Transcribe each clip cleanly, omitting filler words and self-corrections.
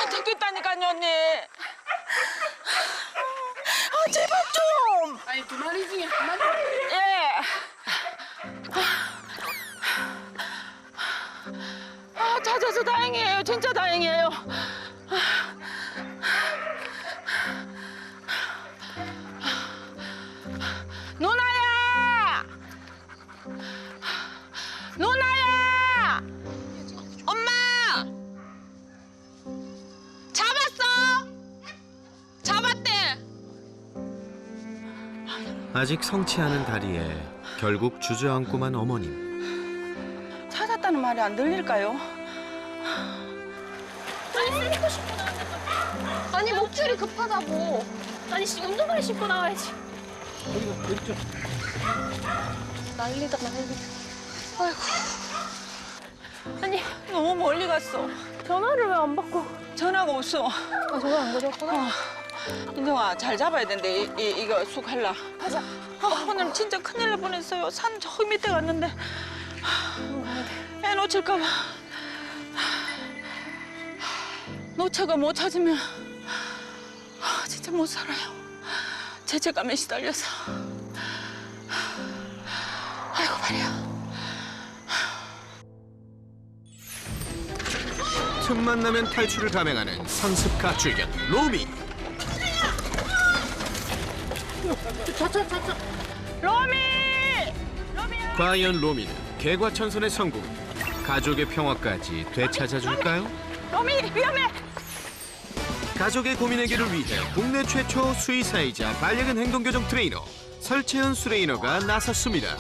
죽겠다니까요, 언니. 제발 좀. 아니, 두 마리 중에 한 마리. 예. 찾아서 다행이에요. 진짜 다행이에요. 누나야! 누나야! 엄마! 잡았어! 잡았대! 아직 성취하는 다리에 결국 주저앉고만 어머님. 찾았다는 말이 안 들릴까요? 아니 목줄이 급하다고. 아니 지금 운동화를 신고 나와야지. 난리다 난리. 아이고. 아니 너무 멀리 갔어. 전화를 왜 안 받고? 전화가 없어. 전화 안 가져왔구나. 인정아, 잘 잡아야 된대. 이거 쑥 할라. 가자. 오늘 진짜 큰일 날 뻔했어요. 산 저기 밑에 갔는데 애 놓칠까 봐. 놓쳐가 못 찾으면 진짜 못 살아요. 죄책감에 시달려서. 아이고 말이야. 틈만 나면 탈출을 감행하는 선습가 출견 로미. 로미! 과연 로미는 개과천선의 성공, 가족의 평화까지 되찾아줄까요? 로미 위험해! 가족의 고민 해결을 위해 국내 최초 수의사이자 반려견 행동교정 트레이너 설채연 수레이너가 나섰습니다.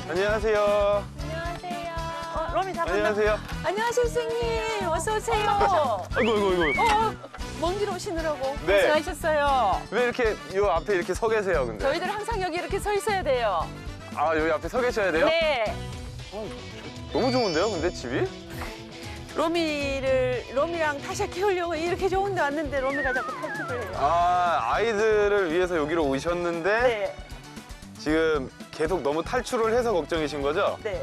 안녕하세요. 안녕하세요. 로미 잡았나? 안녕하세요. 안녕하세요 선생님. 어서 오세요. 아이고. 먼 길 오시느라고 네. 고생하셨어요. 왜 이렇게 요 앞에 이렇게 서 계세요, 근데? 저희들 항상 여기 이렇게 서 있어야 돼요. 아, 여기 앞에 서 계셔야 돼요? 네. 너무 좋은데요, 근데 집이? 로미랑 타샤 키우려고 이렇게 좋은 데 왔는데 로미가 자꾸 탈출을 해요. 아, 아이들을 위해서 여기로 오셨는데 네. 지금 계속 너무 탈출을 해서 걱정이신 거죠? 네.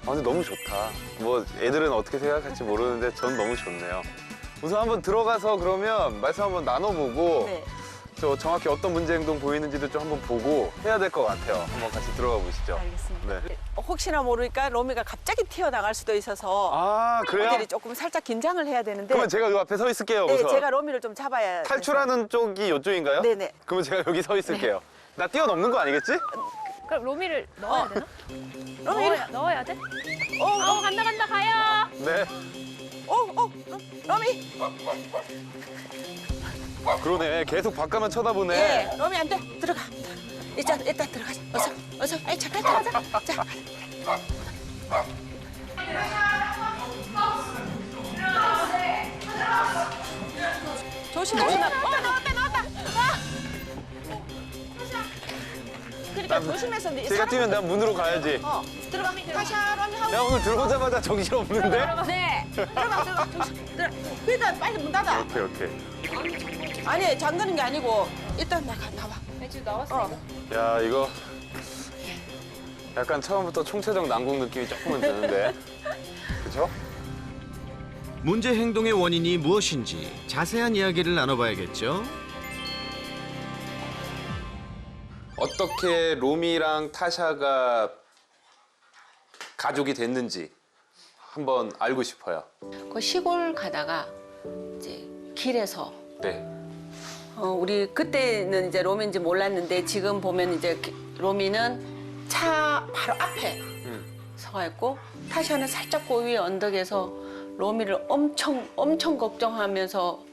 아, 근데 너무 좋다. 뭐 애들은 어떻게 생각할지 모르는데 전 너무 좋네요. 우선 한번 들어가서 그러면 말씀 한번 나눠보고 네. 저 정확히 어떤 문제 행동 보이는지도 좀 한번 보고 해야 될 것 같아요. 한번 같이 들어가 보시죠. 알겠습니다. 네. 혹시나 모르니까 로미가 갑자기 튀어나갈 수도 있어서 아, 그래요? 애들이 조금 살짝 긴장을 해야 되는데 그러면 제가 요 앞에 서 있을게요, 네, 우선. 제가 로미를 좀 잡아야 탈출하는 쪽이 이쪽인가요? 네네. 그러면 제가 여기 서 있을게요. 나 뛰어넘는 거 아니겠지? 그럼 로미를 넣어야 되나? 로미 넣어야 돼? 간다 가요. 네. 로미 그러네. 계속 바깥만 쳐다보네. 예 로미 안 돼 들어가 일단 들어가자 어서 아이 잠깐 들어가자 자 조심해 나왔다 그러니까 조심해서 네 제가 뛰면 난 문으로 가야지. 들어가 타샤 로미 하고 야, 오늘 들어오자마자 정신 없는데? 네 들어가 들어가 일단 빨리 문 닫아 오케이. 아니 잠그는 게 아니고 일단 나와 지금 나왔어. 야, 이거 약간 처음부터 총체적 난국 느낌이 조금은 드는데. 그죠? 문제 행동의 원인이 무엇인지 자세한 이야기를 나눠봐야겠죠. 어떻게 로미랑 타샤가 가족이 됐는지 한번 알고 싶어요. 그 시골 가다가 이제 길에서 네. 우리 그때는 이제 로미인지 몰랐는데 지금 보면 이제 로미는 차 바로 앞에 서가 있고 타샤는 살짝 그 위에 언덕에서 로미를 엄청 걱정하면서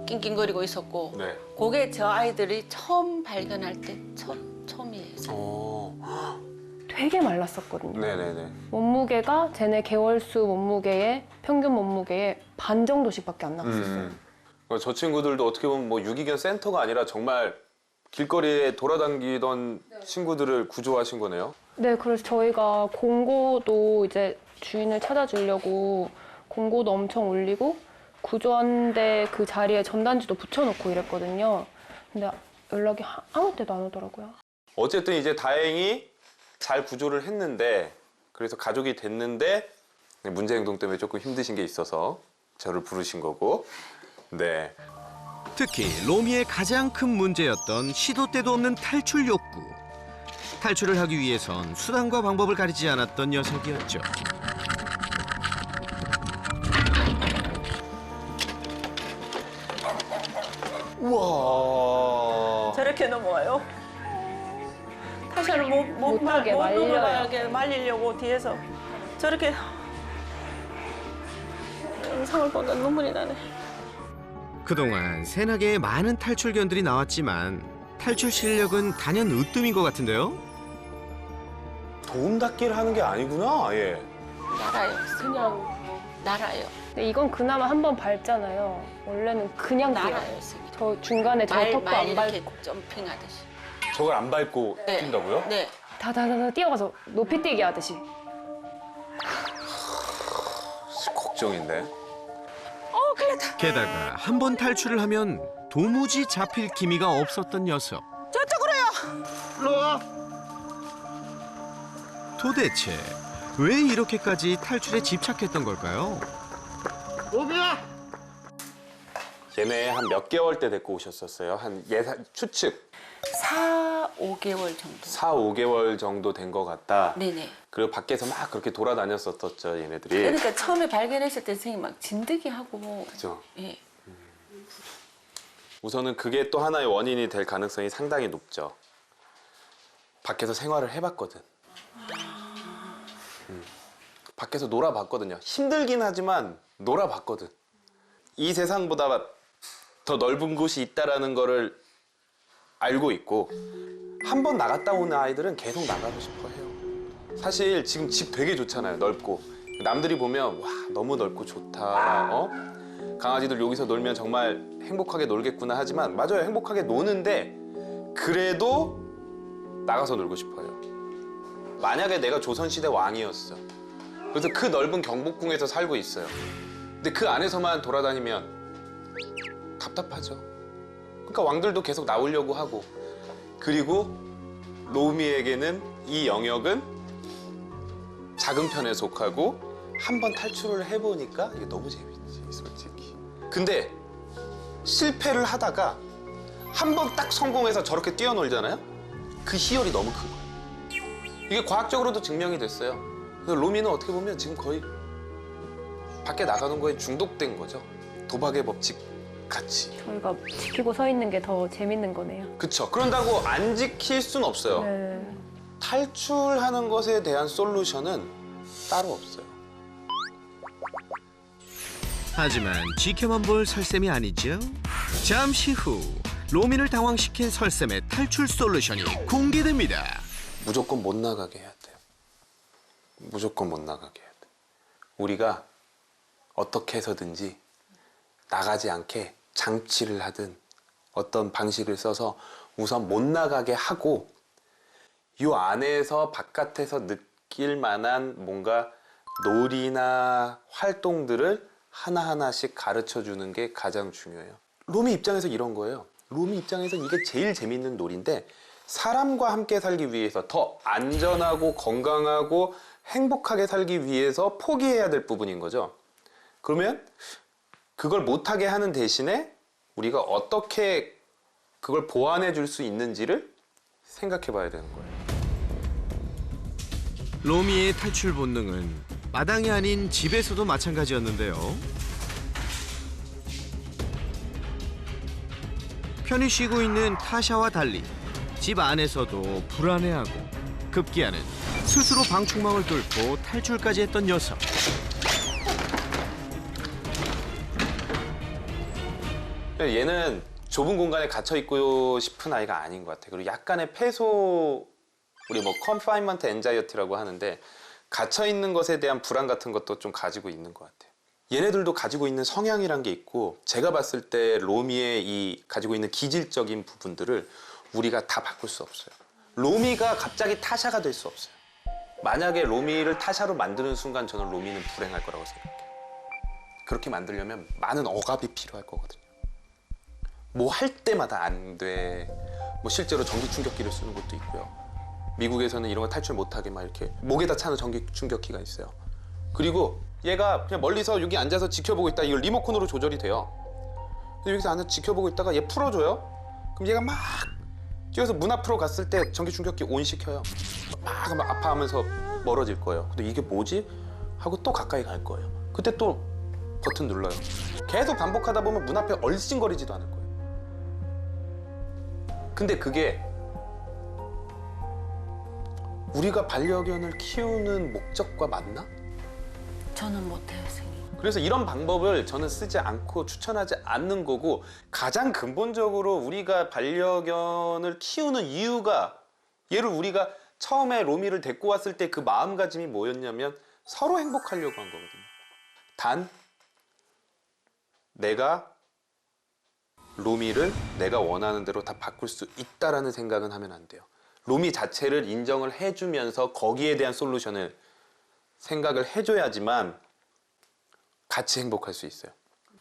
낑낑거리고 있었고 네. 그게 저 아이들이 처음 발견할 때 처음이에요. 오. 되게 말랐었거든요. 네네네. 몸무게가 쟤네 개월수 몸무게의 평균 몸무게의 반 정도씩밖에 안 나갔었어요. 저 친구들도 어떻게 보면 뭐 유기견 센터가 아니라 정말 길거리에 돌아다니던 친구들을 구조하신 거네요. 네, 그래서 저희가 공고도 이제 주인을 찾아주려고 공고도 엄청 올리고 구조하는데 그 자리에 전단지도 붙여놓고 이랬거든요. 근데 연락이 아무 때도 안 오더라고요. 어쨌든 이제 다행히 잘 구조를 했는데 그래서 가족이 됐는데 문제 행동 때문에 조금 힘드신 게 있어서 저를 부르신 거고. 네. 특히 로미의 가장 큰 문제였던 시도 때도 없는 탈출 욕구. 탈출을 하기 위해선 수단과 방법을 가리지 않았던 녀석이었죠. 우와. 저렇게 넘어와요. 타샤를 못하게 말려요. 말리려고 뒤에서 저렇게 영상을 보니까 눈물이 나네. 그동안 새나개의 많은 탈출견들이 나왔지만 탈출 실력은 단연 으뜸인 것 같은데요. 도움닫기를 하는 게 아니구나. 예. 날아요. 그냥. 날아요. 근데 이건 그나마 한 번 밟잖아요. 원래는 그냥 뛰어요. 날아요. 저 중간에 저 턱도 말 안 이렇게 밟고 점핑하듯이. 저걸 안 밟고 네. 뛴다고요? 네. 다다다다 뛰어가서 높이 뛰기 하듯이. 걱정인데. 게다가 한 번 탈출을 하면 도무지 잡힐 기미가 없었던 녀석. 저쪽으로요. 도대체 왜 이렇게까지 탈출에 집착했던 걸까요? 얘네 한 몇 개월 때 데리고 오셨었어요? 한 예상 추측 4, 5개월 정도. 4, 5개월 정도 된 것 같다. 네네. 그리고 밖에서 막 그렇게 돌아다녔었죠, 얘네들이. 그러니까 처음에 발견했을 때 선생님 막 진드기 하고. 그죠. 예. 우선은 그게 또 하나의 원인이 될 가능성이 상당히 높죠. 밖에서 생활을 해봤거든. 밖에서 놀아봤거든요. 힘들긴 하지만 놀아봤거든. 이 세상보다 더 넓은 곳이 있다라는 거를 알고 있고 한 번 나갔다 오는 아이들은 계속 나가고 싶어 해요. 사실 지금 집 되게 좋잖아요. 넓고. 남들이 보면 와 너무 넓고 좋다. 강아지들 여기서 놀면 정말 행복하게 놀겠구나 하지만 맞아요. 행복하게 노는데 그래도 나가서 놀고 싶어요. 만약에 내가 조선시대 왕이었어. 그래서 그 넓은 경복궁에서 살고 있어요. 근데 그 안에서만 돌아다니면 답답하죠. 그러니까 왕들도 계속 나오려고 하고 그리고 로미에게는 이 영역은 작은 편에 속하고 한번 탈출을 해보니까 이게 너무 재밌지 솔직히. 근데 실패를 하다가 한 번 딱 성공해서 저렇게 뛰어놀잖아요. 그 희열이 너무 큰 거예요. 이게 과학적으로도 증명이 됐어요. 그래서 로미는 어떻게 보면 지금 거의 밖에 나가는 거에 중독된 거죠. 도박의 법칙 같이. 저희가 지키고 서 있는 게 더 재밌는 거네요. 그쵸. 그런다고 안 지킬 순 없어요. 네. 탈출하는 것에 대한 솔루션은 따로 없어요. 하지만 지켜만 볼 설쌤이 아니죠. 잠시 후 로민을 당황시킨 설쌤의 탈출 솔루션이 공개됩니다. 무조건 못 나가게 해야 돼요. 무조건 못 나가게 해야 돼. 우리가 어떻게 해서든지 나가지 않게 장치를 하든 어떤 방식을 써서 우선 못 나가게 하고 이 안에서 바깥에서 느낄 만한 뭔가 놀이나 활동들을 하나하나씩 가르쳐 주는 게 가장 중요해요. 로미 입장에서 이런 거예요. 로미 입장에서는 이게 제일 재밌는 놀이인데 사람과 함께 살기 위해서 더 안전하고 건강하고 행복하게 살기 위해서 포기해야 될 부분인 거죠. 그러면 그걸 못하게 하는 대신에 우리가 어떻게 그걸 보완해 줄 수 있는지를 생각해 봐야 되는 거예요. 로미의 탈출 본능은 마당이 아닌 집에서도 마찬가지였는데요. 편히 쉬고 있는 타샤와 달리 집 안에서도 불안해하고 급기야는 스스로 방충망을 뚫고 탈출까지 했던 녀석. 얘는 좁은 공간에 갇혀 있고 싶은 아이가 아닌 것 같아요. 그리고 약간의 폐소, 우리 뭐 confinement anxiety라고 하는데 갇혀 있는 것에 대한 불안 같은 것도 좀 가지고 있는 것 같아요. 얘네들도 가지고 있는 성향이란 게 있고 제가 봤을 때 로미의 이 가지고 있는 기질적인 부분들을 우리가 다 바꿀 수 없어요. 로미가 갑자기 타샤가 될 수 없어요. 만약에 로미를 타샤로 만드는 순간 저는 로미는 불행할 거라고 생각해요. 그렇게 만들려면 많은 억압이 필요할 거거든요. 뭐 할 때마다 안 돼. 뭐 실제로 전기 충격기를 쓰는 것도 있고요. 미국에서는 이런 거 탈출 못하게 막 이렇게 목에다 차는 전기 충격기가 있어요. 그리고 얘가 그냥 멀리서 여기 앉아서 지켜보고 있다. 이걸 리모컨으로 조절이 돼요. 근데 여기서 앉아서 지켜보고 있다가 얘 풀어줘요. 그럼 얘가 막 뛰어서 문 앞으로 갔을 때 전기 충격기 온 시켜요. 막 아파하면서 멀어질 거예요. 근데 이게 뭐지? 하고 또 가까이 갈 거예요. 그때 또 버튼 눌러요. 계속 반복하다 보면 문 앞에 얼씬거리지도 않을 거예요. 근데 그게 우리가 반려견을 키우는 목적과 맞나? 저는 못해요, 선생님. 그래서 이런 방법을 저는 쓰지 않고 추천하지 않는 거고, 가장 근본적으로 우리가 반려견을 키우는 이유가, 얘를 우리가 처음에 로미를 데리고 왔을 때 그 마음가짐이 뭐였냐면 서로 행복하려고 한 거거든요. 단 내가 로미를 내가 원하는 대로 다 바꿀 수 있다라는 생각은 하면 안 돼요. 로미 자체를 인정을 해주면서 거기에 대한 솔루션을 생각을 해줘야지만 같이 행복할 수 있어요.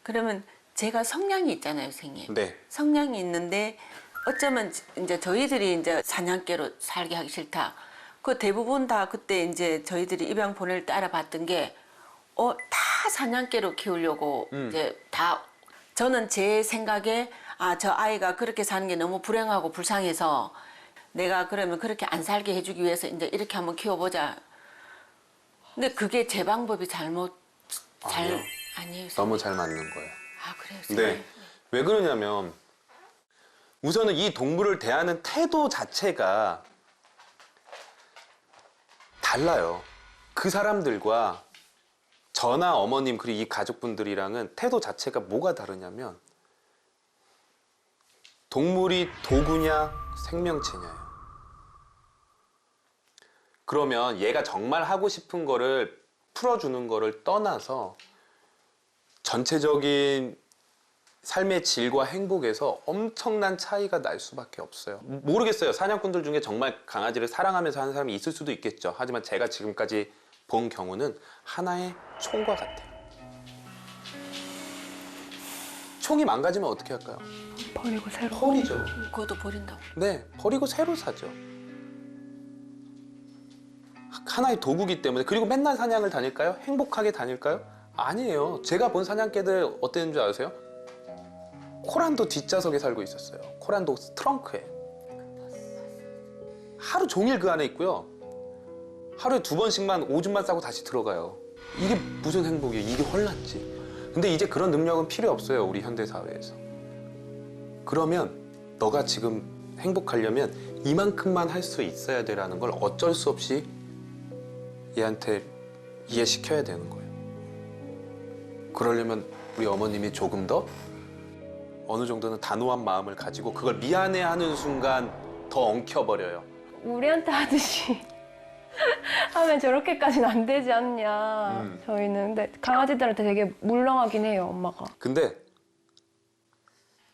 그러면 제가 성향이 있잖아요, 선생님. 네. 성향이 있는데 어쩌면 이제 저희들이 이제 사냥개로 살게 하기 싫다. 그 대부분 다 그때 이제 저희들이 입양 보낼 때 알아봤던 게 다 사냥개로 키우려고 이제 다 저는 제 생각에 저 아이가 그렇게 사는 게 너무 불행하고 불쌍해서 내가 그러면 그렇게 안 살게 해주기 위해서 이제 이렇게 한번 키워보자. 근데 그게 제 방법이 아니에요. 너무 선생님. 잘 맞는 거예요. 아, 그래요, 선생님. 네. 왜 그러냐면 우선은 이 동물을 대하는 태도 자체가 달라요. 그 사람들과 저나 어머님 그리고 이 가족분들이랑은 태도 자체가 뭐가 다르냐면 동물이 도구냐 생명체냐예요. 그러면 얘가 정말 하고 싶은 거를 풀어주는 거를 떠나서 전체적인 삶의 질과 행복에서 엄청난 차이가 날 수밖에 없어요. 모르겠어요. 사냥꾼들 중에 정말 강아지를 사랑하면서 하는 사람이 있을 수도 있겠죠. 하지만 제가 지금까지 본 경우는 하나의 총과 같아요. 총이 망가지면 어떻게 할까요? 버리고 새로. 버리죠. 그것도 버린다고. 네, 버리고 새로 사죠. 하나의 도구기 때문에. 그리고 맨날 사냥을 다닐까요? 행복하게 다닐까요? 아니에요. 제가 본 사냥개들 어땠는 줄 아세요? 코란도 뒷좌석에 살고 있었어요. 코란도 트렁크에. 하루 종일 그 안에 있고요. 하루에 2번씩만 오줌만 싸고 다시 들어가요. 이게 무슨 행복이에요? 이게 혼란지. 근데 이제 그런 능력은 필요 없어요. 우리 현대 사회에서. 그러면 너가 지금 행복하려면 이만큼만 할 수 있어야 돼라는 걸 어쩔 수 없이 얘한테 이해시켜야 되는 거예요. 그러려면 우리 어머님이 조금 더 어느 정도는 단호한 마음을 가지고 그걸 미안해하는 순간 더 엉켜버려요. 우리한테 하듯이 하면 저렇게까지는 안 되지 않냐. 저희는. 근데 강아지들한테 되게 물렁하긴 해요, 엄마가. 근데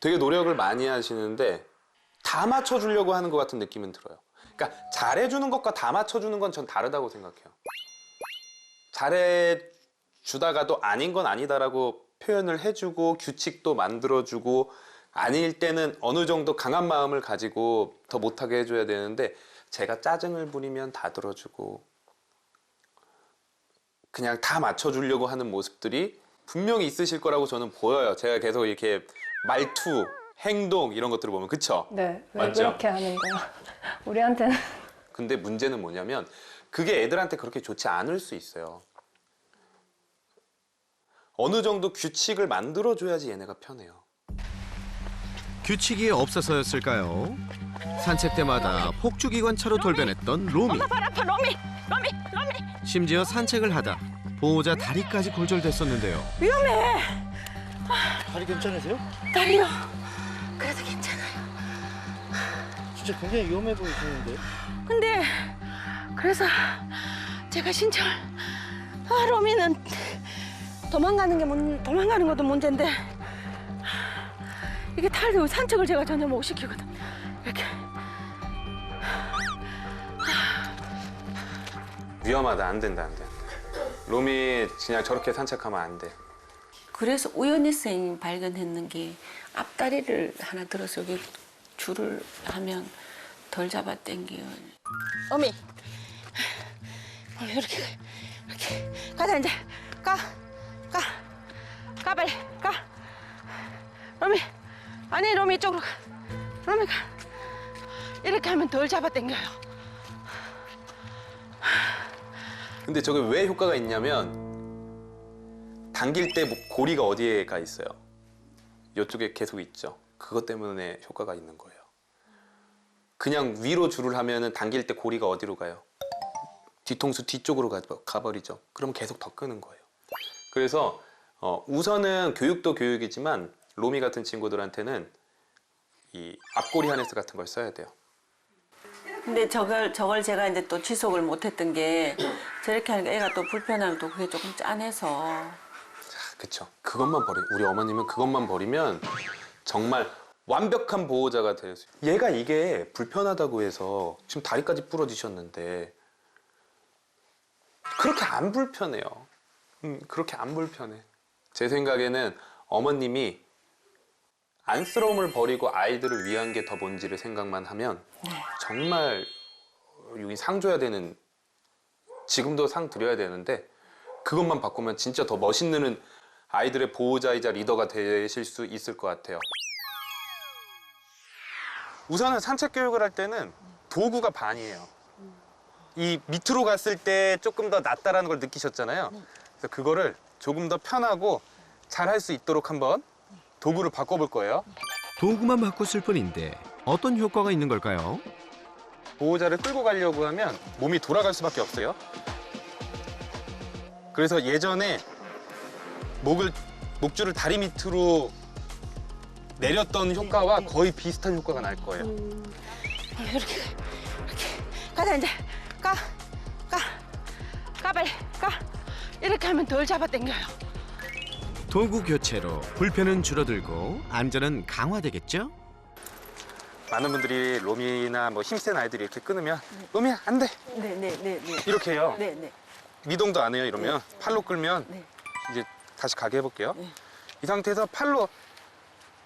되게 노력을 많이 하시는데 다 맞춰주려고 하는 것 같은 느낌은 들어요. 그러니까 잘해주는 것과 다 맞춰주는 건 전 다르다고 생각해요. 잘해주다가도 아닌 건 아니다라고 표현을 해주고 규칙도 만들어주고 아닐 때는 어느 정도 강한 마음을 가지고 더 못하게 해줘야 되는데 제가 짜증을 부리면 다 들어주고 그냥 다 맞춰주려고 하는 모습들이 분명히 있으실 거라고 저는 보여요. 제가 계속 이렇게 말투, 행동 이런 것들을 보면 그쵸? 네, 왜 맞죠? 그렇게 하는 거야? 우리한테는. 근데 문제는 뭐냐면 그게 애들한테 그렇게 좋지 않을 수 있어요. 어느 정도 규칙을 만들어줘야지 얘네가 편해요. 규칙이 없어서였을까요? 산책 때마다 폭주기관차로 돌변했던 로미. 발 아파, 로미. 심지어 산책을 하다 보호자 다리까지 골절됐었는데요. 위험해. 다리 괜찮으세요? 다리요. 그래도 괜찮아요. 진짜 굉장히 위험해 보이시는데. 근데 그래서 제가 신청. 로미는 도망가는 것도 문제인데 이게 탈도 산책을 제가 전혀 못 시키거든. 이렇게. 위험하다. 안 된다. 안 돼. 로미 그냥 저렇게 산책하면 안 돼. 그래서 우연히 선생님 발견했는 게 앞다리를 하나 들어서 여기 줄을 하면 덜 잡아 당겨요. 어미 이렇게 가자 이제. 가 빨리 가. 로미, 아니 로미 이쪽으로 가. 로미 가. 이렇게 하면 덜 잡아 당겨요. 근데 저게 왜 효과가 있냐면 당길 때 고리가 어디에가 있어요? 이쪽에 계속 있죠. 그것 때문에 효과가 있는 거예요. 그냥 위로 줄을 하면은 당길 때 고리가 어디로 가요? 뒤통수 뒤쪽으로 가버리죠. 그럼 계속 더 끄는 거예요. 그래서 우선은 교육도 교육이지만 로미 같은 친구들한테는 이 앞고리 하네스 같은 걸 써야 돼요. 근데 저걸 제가 이제 또 지속을 못했던 게 저렇게 하니까 애가 또 불편하고 또 그게 조금 짠해서. 그쵸. 그것만 우리 어머님은 그것만 버리면 정말 완벽한 보호자가 될 수. 얘가 이게 불편하다고 해서 지금 다리까지 부러지셨는데 그렇게 안 불편해요. 그렇게 안 불편해. 제 생각에는 어머님이 안쓰러움을 버리고 아이들을 위한 게 더 뭔지를 생각만 하면 정말 여기 상 줘야 되는, 지금도 상 드려야 되는데 그것만 바꾸면 진짜 더 멋있는 아이들의 보호자이자 리더가 되실 수 있을 것 같아요. 우선은 산책 교육을 할 때는 도구가 반이에요. 이 밑으로 갔을 때 조금 더 낫다라는 걸 느끼셨잖아요. 그래서 그거를 조금 더 편하고 잘 할 수 있도록 한번 도구를 바꿔볼 거예요. 도구만 바꿨을 뿐인데 어떤 효과가 있는 걸까요? 보호자를 끌고 가려고 하면 몸이 돌아갈 수밖에 없어요. 그래서 예전에 목줄을 다리 밑으로 내렸던 효과와 거의 비슷한 효과가 날 거예요. 이렇게 가자 이제 가 빨리 가. 이렇게 하면 덜 잡아 당겨요. 도구 교체로 불편은 줄어들고 안전은 강화되겠죠? 많은 분들이 로미나 뭐 힘센 아이들이 이렇게 끊으면 로미야 안 돼. 네네네. 이렇게 해요. 네네. 미동도 안 해요. 이러면 팔로 끌면 네. 이제 다시 가게 해볼게요. 네. 이 상태에서 팔로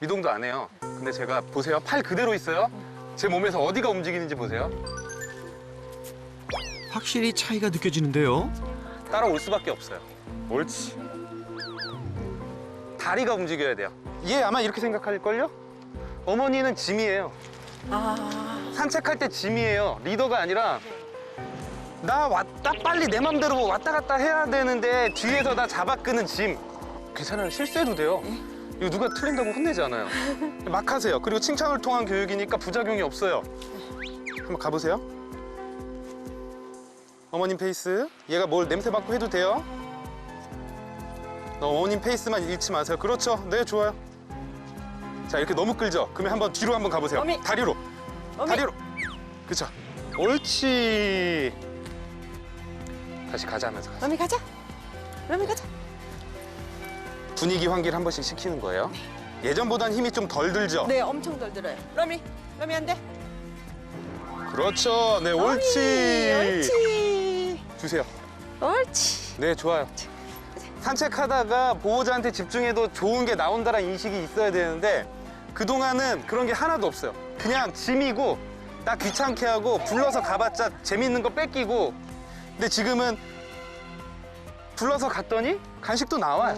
미동도 안 해요. 근데 제가 보세요. 팔 그대로 있어요. 제 몸에서 어디가 움직이는지 보세요. 확실히 차이가 느껴지는데요. 따라올 수밖에 없어요. 옳지. 다리가 움직여야 돼요. 얘 아마 이렇게 생각할걸요? 어머니는 짐이에요. 산책할 때 짐이에요. 리더가 아니라 나 왔다 빨리 내 맘대로 왔다 갔다 해야 되는데 뒤에서 나 잡아 끄는 짐. 괜찮아요. 실수해도 돼요. 이거 누가 틀린다고 혼내지 않아요. 막 하세요. 그리고 칭찬을 통한 교육이니까 부작용이 없어요. 한번 가보세요. 어머님 페이스. 얘가 뭘 냄새 맡고 해도 돼요. 어머님 페이스만 잃지 마세요. 그렇죠. 네, 좋아요. 자, 이렇게 너무 끌죠? 그러면 한번 뒤로 한번 가보세요. 어미. 다리로. 다리로. 그쵸. 옳지. 다시 가자 하면서 가자. 로미 가자. 로미 가자. 분위기 환기를 한 번씩 시키는 거예요. 예전보단 힘이 좀 덜 들죠? 네, 엄청 덜 들어요. 로미 안 돼. 그렇죠. 네, 옳지. 옳지. 주세요. 옳지. 네, 좋아요. 산책하다가 보호자한테 집중해도 좋은 게 나온다는 인식이 있어야 되는데 그동안은 그런 게 하나도 없어요. 그냥 짐이고 나 귀찮게 하고 불러서 가봤자 재밌는 거 뺏기고. 근데 지금은 불러서 갔더니 간식도 나와요.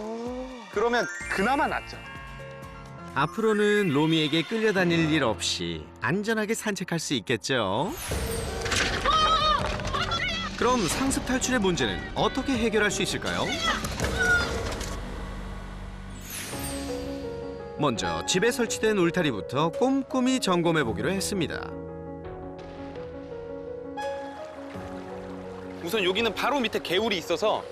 그러면 그나마 낫죠. 앞으로는 로미에게 끌려다닐 일 없이 안전하게 산책할 수 있겠죠? 그럼 상습 탈출의 문제는 어떻게 해결할 수 있을까요? 먼저 집에 설치된 울타리부터 꼼꼼히 점검해 보기로 했습니다. 우선 여기는 바로 밑에 개울이 있어서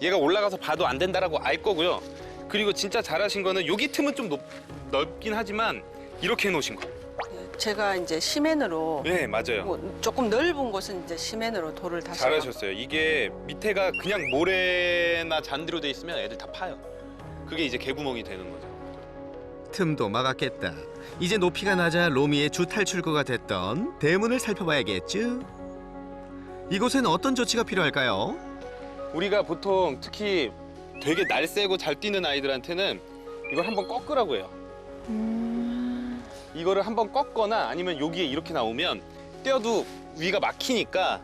얘가 올라가서 봐도 안 된다라고 알 거고요. 그리고 진짜 잘하신 거는 여기 틈은 좀 넓긴 하지만 이렇게 해놓으신 거. 제가 이제 시멘으로 네, 맞아요. 뭐 조금 넓은 곳은 이제 시멘으로 돌을 다시 잘하셨어요. 이게 밑에가 그냥 모래나 잔디로 돼 있으면 애들 다 파요. 그게 이제 개구멍이 되는 거죠. 틈도 막았겠다. 이제 높이가 낮아 로미의 주 탈출구가 됐던 대문을 살펴봐야겠죠? 이곳엔 어떤 조치가 필요할까요? 우리가 보통 특히 되게 날쌔고 잘 뛰는 아이들한테는 이걸 한번 꺾으라고 해요. 이거를 한번 꺾거나 아니면 여기에 이렇게 나오면 뛰어도 위가 막히니까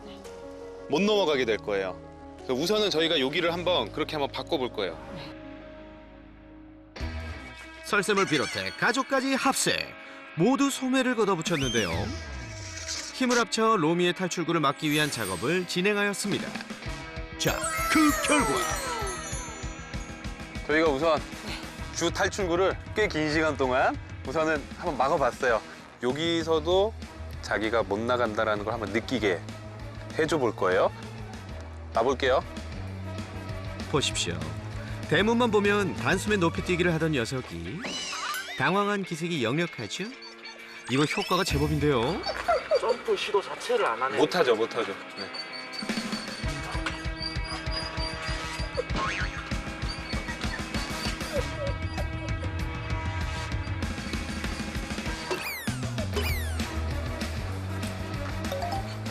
못 넘어가게 될 거예요. 우선은 저희가 여기를 그렇게 한번 바꿔볼 거예요. 설쌤을 비롯해 가족까지 합세. 모두 소매를 걷어붙였는데요. 힘을 합쳐 로미의 탈출구를 막기 위한 작업을 진행하였습니다. 자, 그 결과 저희가 우선 주 탈출구를 꽤 긴 시간 동안 우선은 한번 막아봤어요. 여기서도 자기가 못 나간다라는 걸 한번 느끼게 해줘 볼 거예요. 놔볼게요. 보십시오. 대문만 보면 단숨에 높이뛰기를 하던 녀석이 당황한 기색이 역력하죠? 이거 효과가 제법인데요. 점프 시도 자체를 안 하네. 못하죠. 네.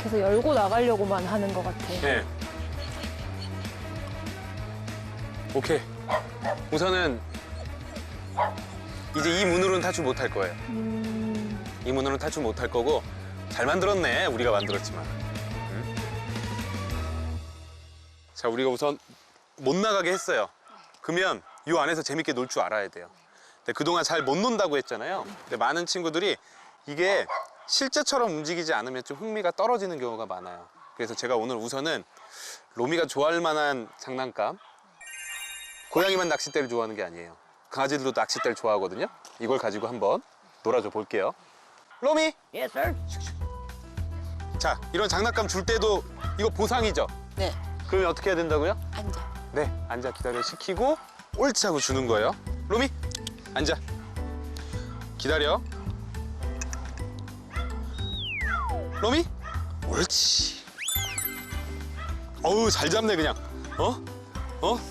계속 열고 나가려고만 하는 것 같아. 네. 오케이. 우선은 이제 이 문으로는 탈출 못할 거예요. 이 문으로는 탈출 못할 거고 잘 만들었네. 우리가 만들었지만. 응? 자, 우리가 우선 못 나가게 했어요. 그러면 이 안에서 재밌게 놀 줄 알아야 돼요. 근데 그동안 잘 못 논다고 했잖아요. 근데 많은 친구들이 이게 실제처럼 움직이지 않으면 좀 흥미가 떨어지는 경우가 많아요. 그래서 제가 오늘 우선은 로미가 좋아할 만한 장난감. 고양이만 낚싯대를 좋아하는 게 아니에요. 강아지들도 낚싯대를 좋아하거든요. 이걸 가지고 한번 놀아줘 볼게요. 로미! Yes, sir. 자, 이런 장난감 줄 때도 이거 보상이죠? 네. 그러면 어떻게 해야 된다고요? 앉아. 네, 앉아 기다려 시키고 옳지 하고 주는 거예요. 로미, 앉아. 기다려. 로미, 옳지. 어우, 잘 잡네 그냥.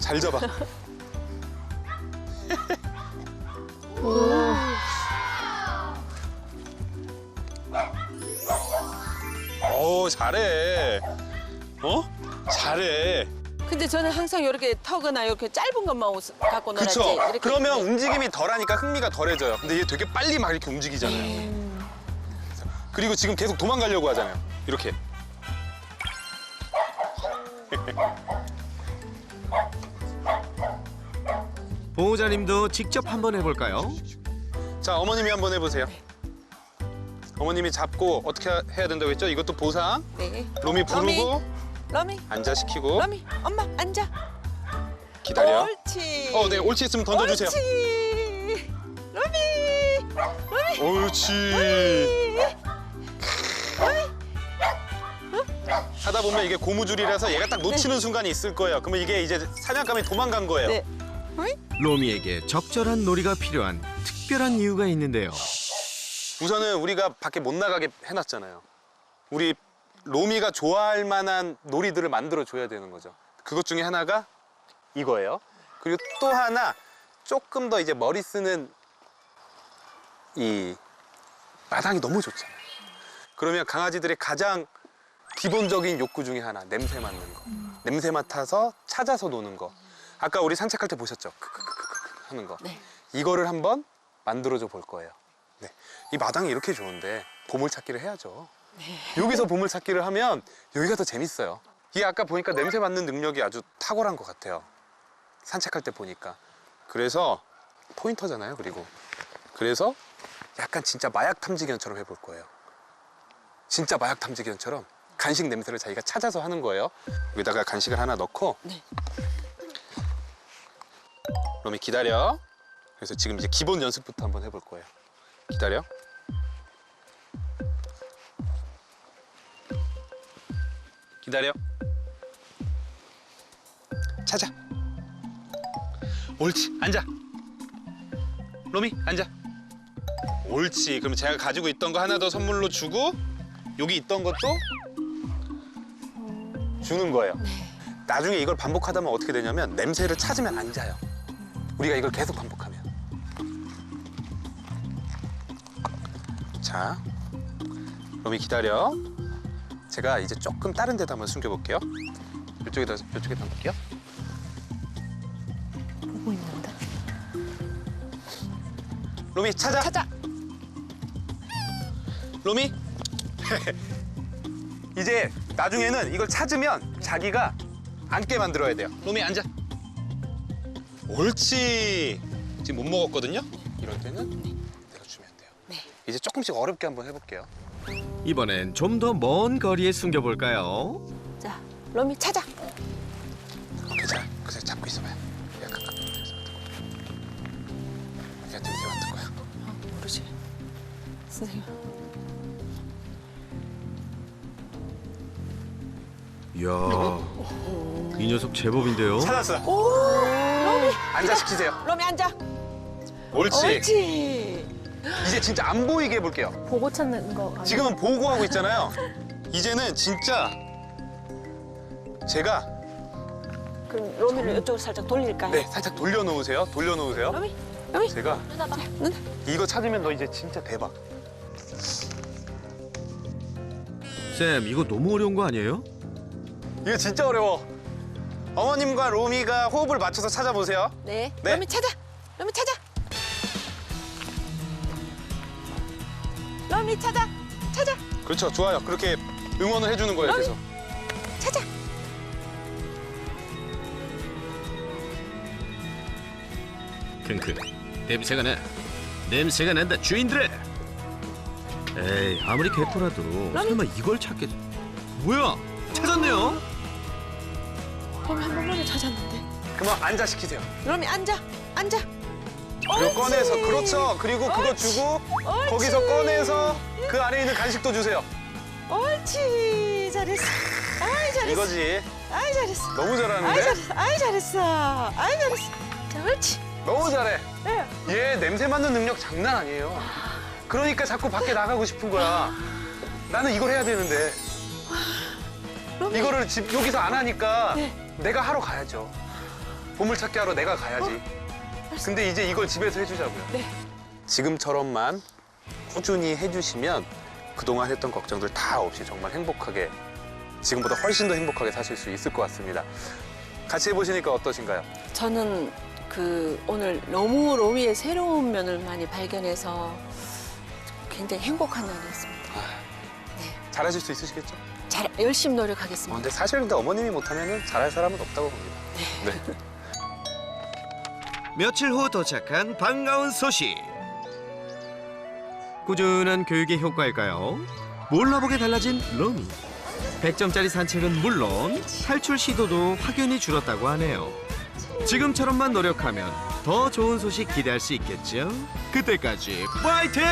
잘 잡아. 오, 잘해. 잘해. 근데 저는 항상 이렇게 턱이나 이렇게 짧은 것만 갖고 놀았지. 그쵸? 이렇게 그러면 움직임이 덜하니까 흥미가 덜해져요. 근데 얘 되게 빨리 막 이렇게 움직이잖아요. 그리고 지금 계속 도망가려고 하잖아요. 이렇게. 보호자님도 직접 한번 해볼까요? 자, 어머님이 한번 해보세요. 어머님이 잡고 어떻게 해야 된다고 했죠? 이것도 보상. 네. 로미 부르고 러미, 앉아 시키고 러미, 엄마 앉아. 기다려. 옳지. 네, 옳지 했으면 던져주세요. 옳지. 러미, 옳지. 하다 보면 이게 고무줄이라서 얘가 딱 놓치는 순간이 있을 거예요. 그러면 이게 이제 사냥감이 도망간 거예요. 네. 로미에게 적절한 놀이가 필요한 특별한 이유가 있는데요. 우선은 우리가 밖에 못 나가게 해놨잖아요. 우리 로미가 좋아할 만한 놀이들을 만들어줘야 되는 거죠. 그것 중에 하나가 이거예요. 그리고 또 하나 조금 더 이제 머리 쓰는 이 마당이 너무 좋잖아요. 그러면 강아지들의 가장 기본적인 욕구 중에 하나, 냄새 맡는 거. 냄새 맡아서 찾아서 노는 거. 아까 우리 산책할 때 보셨죠? 크크크크크 하는 거. 네. 이거를 한번 만들어줘 볼 거예요. 네. 이 마당이 이렇게 좋은데 보물찾기를 해야죠. 여기서 보물찾기를 하면 여기가 더 재밌어요. 이게 아까 보니까 냄새 맡는 능력이 아주 탁월한 것 같아요. 산책할 때 보니까. 그래서 포인터잖아요, 그리고. 그래서 약간 진짜 마약 탐지견처럼 해볼 거예요. 진짜 마약 탐지견처럼 간식 냄새를 자기가 찾아서 하는 거예요. 여기다가 간식을 하나 넣고. 네. 로미 기다려. 그래서 지금 이제 기본 연습부터 한번 해볼 거예요. 기다려. 기다려. 찾아. 옳지. 앉아. 로미 앉아. 옳지. 그럼 제가 가지고 있던 거 하나 더 선물로 주고 여기 있던 것도 주는 거예요. 나중에 이걸 반복하다 보면 어떻게 되냐면 냄새를 찾으면 안 자요. 우리가 이걸 계속 반복하면. 자, 로미 기다려. 제가 이제 조금 다른 데다 한번 숨겨볼게요. 이쪽에다 볼게요. 보고 있는데. 로미 찾아. 찾아. 로미. 이제 나중에는 이걸 찾으면 자기가 앉게 만들어야 돼요. 로미 앉아. 옳지. 지금 못 먹었거든요. 이럴 때는 내가 주면 돼요. 네. 이제 조금씩 어렵게 한번 해볼게요. 이번엔 좀 더 먼 거리에 숨겨볼까요? 자, 로미 찾아. 괜찮아. 그새 잡고 있어봐요. 얘가 가끔 냄새 맡은 거야. 얘가 냄새 맡은 거야. 모르지. 선생님. 이야, 이 녀석 제법인데요. 찾았어. 앉아 시키세요. 로미 앉아. 옳지. 옳지. 이제 진짜 안 보이게 해볼게요. 보고 찾는 거 아니에요? 지금은 보고 하고 있잖아요. 이제는 진짜 제가 그럼 로미를 이쪽으로 살짝 돌릴까요? 네 살짝 돌려놓으세요. 돌려놓으세요. 로미, 로미. 제가 이거 찾으면 너 이제 진짜 대박. 쌤, 이거 너무 어려운 거 아니에요? 이거 진짜 어려워. 어머님과 로미가 호흡을 맞춰서 찾아보세요. 네. 네. 로미 찾아. 로미 찾아. 로미 찾아. 찾아. 그렇죠. 좋아요. 그렇게 응원을 해주는 거예요. 계속. 찾아. 킁킁, 냄새가 나. 냄새가 난다, 주인들아. 에이, 아무리 개토라도 설마 이걸 찾겠... 뭐야, 찾았네요. 로미 한 번만에 찾았는데. 그만 앉아 시키세요. 로미 앉아. 앉아. 그리고 꺼내서 그렇죠. 그리고 그거 주고 거기서 꺼내서 그 안에 있는 간식도 주세요. 옳지. 잘했어. 아이 잘했어. 이거지. 아이 잘했어. 너무 아이 잘하는데? 잘했어. 아이 잘했어. 아이 잘했어. 자, 옳지. 너무 잘해. 네. 얘 냄새 맡는 능력 장난 아니에요. 그러니까 자꾸 밖에 나가고 싶은 거야. 나는 이걸 해야 되는데. 로미. 이거를 여기서 안 하니까 네. 내가 하러 가야죠. 보물찾기 하러 내가 가야지. 근데 이제 이걸 집에서 해주자고요. 네. 지금처럼만 꾸준히 해주시면 그동안 했던 걱정들 다 없이 정말 행복하게, 지금보다 훨씬 더 행복하게 사실 수 있을 것 같습니다. 같이 해보시니까 어떠신가요? 저는 오늘 너무 로미의 새로운 면을 많이 발견해서 굉장히 행복한 날이었습니다. 잘하실 수 있으시겠죠? 잘 열심히 노력하겠습니다. 근데 사실 근데 어머님이 못하면 잘할 사람은 없다고 봅니다. 네. 며칠 후 도착한 반가운 소식. 꾸준한 교육의 효과일까요? 몰라보게 달라진 로미. 100점짜리 산책은 물론 탈출 시도도 확연히 줄었다고 하네요. 지금처럼만 노력하면 더 좋은 소식 기대할 수 있겠죠? 그때까지 파이팅!